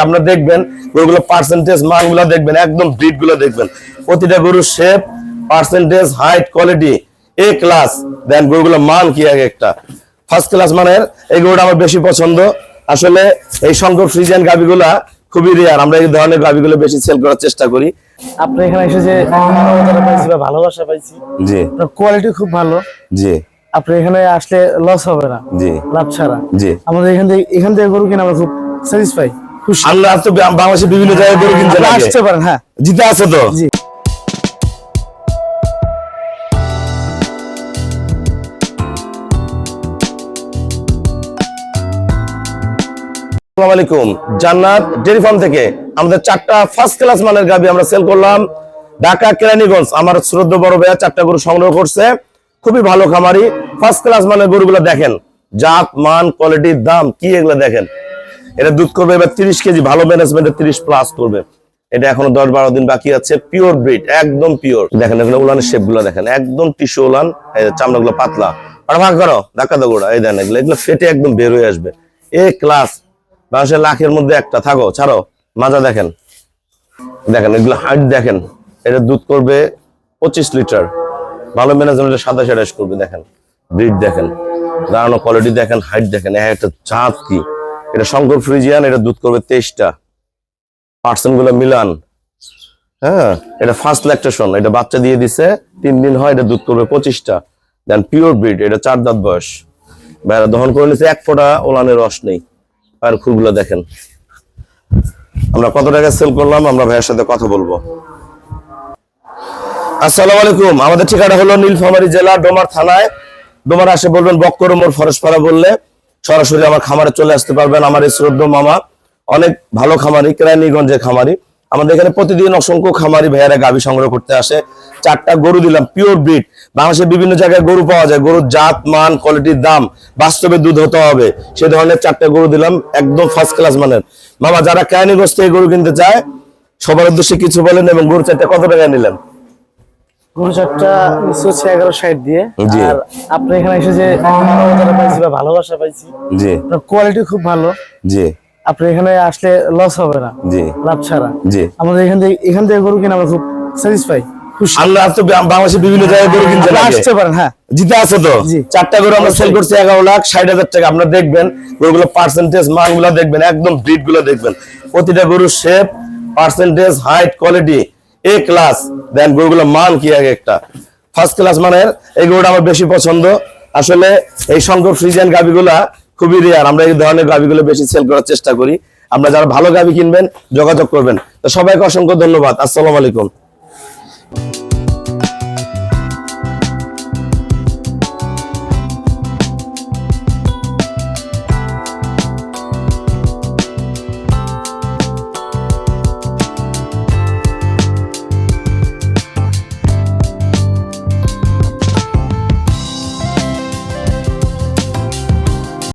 আপনারা দেখবেন গরুগুলো পার্সেন্টেজ মানগুলো দেখবেন, একদম ব্রিড গুলো দেখবেন, প্রতিটা গরুর শেপ, পার্সেন্টেজ, হাইট, কোয়ালিটি এ ক্লাস। দেন গরুগুলো মান কি আগে একটা ফার্স্ট ক্লাস মানের। এই গরুটা আমার বেশি পছন্দ। আসলে এই সংকর ফ্রিজিয়ান গাবিগুলা খুবই রেয়ার, আমরা এই ধরনের গাবিগুলো বেশি সেল করার চেষ্টা করি। আপনি এখানে এসে যে পাইছি বা ভালোবাসা পাইছি, জি, কোয়ালিটি খুব ভালো। জি, আপনি এখানে আসলে লস হবে না, জি, লাভ ছাড়া। জি, আমাদের এখান থেকে গরু কিনে আমরা খুব স্যাটিসফাই, খুশি। আল্লাহ তো বাংলাদেশের বিভিন্ন জায়গায় গরু কিনতে লাগে, আসতে পারেন। হ্যাঁ, জিতে আছে তো। জি। আসসালামু আলাইকুম, জান্নাত ডেইরি ফার্ম থেকে আমাদের 4টা ফার্স্ট ক্লাস মানের গাবি আমরা সেল করলাম। ঢাকা কেরানীগঞ্জ আমার শ্রদ্ধ বড় ভাইয়া 4টা গরু সংগ্রহ করছে। খুবই ভালো খামারি, ফার্স্ট ক্লাস মানের গরুগুলো দেখেন, জাত, মান, কোয়ালিটি, দাম কি এগুলো দেখেন। এটা দুধ করবে এবার 30 কেজি, ভালো ম্যানেজমেন্টে 30 প্লাস করবে। এটা এখনো 10-12 দিন বাকি আছে। পিওর ব্রিড, একদম পিওর। দেখেন এগুলো উলানের শেপ গুলো দেখেন, একদম টিস্যু উলান, চামড়া গুলো পাতলা। আর ভাগ করো, ধাক্কা দাও গোড়া, এই দেন এগুলো ফেটে একদম বের হয়ে আসবে। এ ক্লাস, মানুষের লাখের মধ্যে একটা। থাকো, ছাড়ো, মাজা দেখেন, দেখেন এগুলো হাইট দেখেন। এটা দুধ করবে 25 লিটার, ভালো ম্যানেজমেন্টে 27-28 করবে। দেখেন ব্রিড দেখেন, দাঁড়ানো কোয়ালিটি দেখেন, হাইট দেখেন। একটা জাত কি, এটা শঙ্কর ফ্রিজিয়ান, এটা দুধ করবে 23টা, পার্সেন্ট গুলো মিলান। হ্যাঁ, এটা ফার্স্ট ল্যাকটেশন, এটা বাচ্চা দিয়ে দিছে 3 দিন হয়, এটা দুধ করবে 25টা। দেন পিওর ব্রিড, এটা 4 দাঁত বয়স, ভাইরা দহন করে নিচ্ছে, 1 ফোঁটা ওলানের রস নেই। আর খুরগুলো দেখেন। আমরা কত টাকা সেল করলাম, আমরা ভাইয়ের সাথে কথা বলবো। আসসালামু আলাইকুম, আমাদের ঠিকানা হলো নীলফামারী জেলা ডোমার থানায়। ডোমার আসে বলবেন বক্কর মোড় ফরেশপাড়া বললে সরাসরি আমার খামারে চলে আসতে পারবেন। আমার এই শ্রদ্ধ মামা অনেক ভালো খামারি, কেরানীগঞ্জের খামারি। আমাদের এখানে প্রতিদিন অসংখ্য খামারি ভাইয়ারা গাভী সংগ্রহ করতে আসে। 4টা গরু দিলাম পিওর ব্রিড। বাংলাদেশের বিভিন্ন জায়গায় গরু পাওয়া যায়, গরুর জাত, মান, কোয়ালিটির, দাম, বাস্তবে দুধ হতে হবে, সে ধরনের 4টা গরু দিলাম, একদম ফার্স্ট ক্লাস মানের। মামা যারা কেরানীগঞ্জ থেকে গরু কিনতে চায় সবার উদ্দেশ্যে কিছু বলেন, এবং গরু 4টা কত টাকা নিলেন? গরু 4টা 1160 দিয়ে। জি। আর আপনি এখানে এসে যে পাইছি বা ভালোবাসা পাইছি, জি, কোয়ালিটি খুব ভালো। জি, আপনি এখানে আসলে লস হবে না, জি, লাভ ছাড়া। জি, আমাদের এখান থেকে গরু কিনে আমরা খুব স্যাটিসফাই, খুশি। আল্লাহ তো বাংলাদেশের বিভিন্ন জায়গায় গরু কিনতে লাগে, আসতে পারেন। হ্যাঁ, জিতে আছে তো। জি। 4টা গরু আমরা সেল করছি 11,60,000 টাকা। আপনারা দেখবেন গরুগুলো পার্সেন্টেজ মানগুলো দেখবেন, একদম ব্রিড গুলো দেখবেন, প্রতিটা গরুর শেপ, পার্সেন্টেজ, হাইট, কোয়ালিটি এ ক্লাস। দেন গরুগুলো মান কি আগে একটা ফার্স্ট ক্লাস মানের। এই গরুটা আমার বেশি পছন্দ। আসলে এই সংকর ফ্রিজিয়ান গাবিগুলা খুবই রেয়ার, আমরা এই ধরনের গাবিগুলো বেশি সেল করার চেষ্টা করি। আপনারা যারা ভালো গাবি কিনবেন যোগাযোগ করবেন। তো সবাইকে অসংখ্য ধন্যবাদ। আসসালামু আলাইকুম।